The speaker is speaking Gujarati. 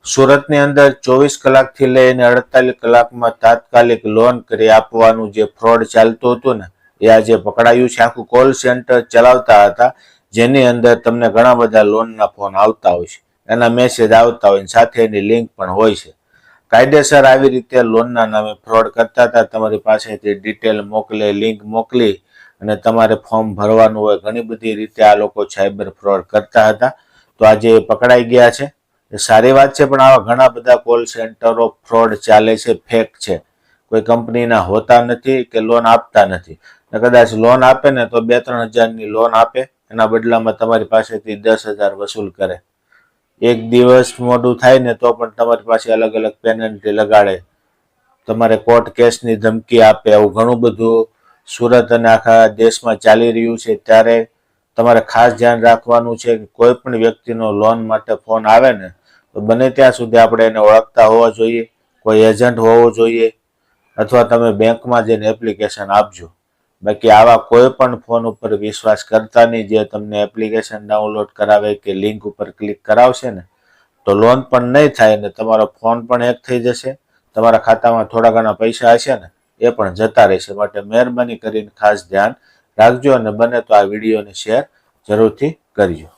સુરતની અંદર 24 કલાકથી લઈને 48 કલાકમાં તાત્કાલિક લોન કરી આપવાનું જે ફ્રોડ ચાલતું હતું ને, એ આજે પકડાયું છે. આખું કોલ સેન્ટર ચલાવતા હતા, જેની અંદર તમને ઘણા બધા લોનના ફોન આવતા હોય છે, એના મેસેજ આવતા હોય, સાથે એની લિંક પણ હોય છે. કાયદેસર આવી રીતે લોનના નામે ફ્રોડ કરતા હતા. તમારી પાસેથી ડિટેલ મોકલે, લિંક મોકલી અને તમારે ફોર્મ ભરવાનું હોય. ઘણી બધી રીતે આ લોકો સાયબર ફ્રોડ કરતા હતા. તો આજે પકડાઈ ગયા છે. એ સારી વાત છે, પણ આવા ઘણા બધા કોલ સેન્ટરો ફ્રોડ ચાલે છે, ફેક છે. કોઈ કંપનીના હોતા નથી કે લોન આપતા નથી. કદાચ લોન આપે ને તો 2-3 હજારની લોન આપે, એના બદલામાં તમારી પાસેથી 10,000 વસૂલ કરે. એક દિવસ મોડું થાય ને તો પણ તમારી પાસે અલગ અલગ પેનલ્ટી લગાડે, તમારે કોર્ટ કેસની ધમકી આપે. આવું ઘણું બધું સુરત અને આખા દેશમાં ચાલી રહ્યું છે. ત્યારે તમારે ખાસ ધ્યાન રાખવાનું છે કે કોઈ પણ વ્યક્તિનો લોન માટે ફોન આવે ને તો બને ત્યાં સુધી આપણે એને ઓળખતા હોવા જોઈએ, કોઈ એજન્ટ હોવો જોઈએ, અથવા તમે બેંકમાં જઈને એપ્લિકેશન આપજો. બાકી આવા કોઈ પણ ફોન ઉપર વિશ્વાસ કરતા નહીં. જે તમને એપ્લિકેશન ડાઉનલોડ કરાવે કે લિંક ઉપર ક્લિક કરાવશે ને તો લોન પણ નહીં થાય ને તમારો ફોન પણ હેક થઈ જશે. તમારા ખાતામાં થોડા ઘણા પૈસા હશે ને એ પણ જતા રહેશે. માટે મહેરબાની કરીને ખાસ ધ્યાન રાખજો અને બને તો આ વિડીયોને શેર જરૂરથી કરજો.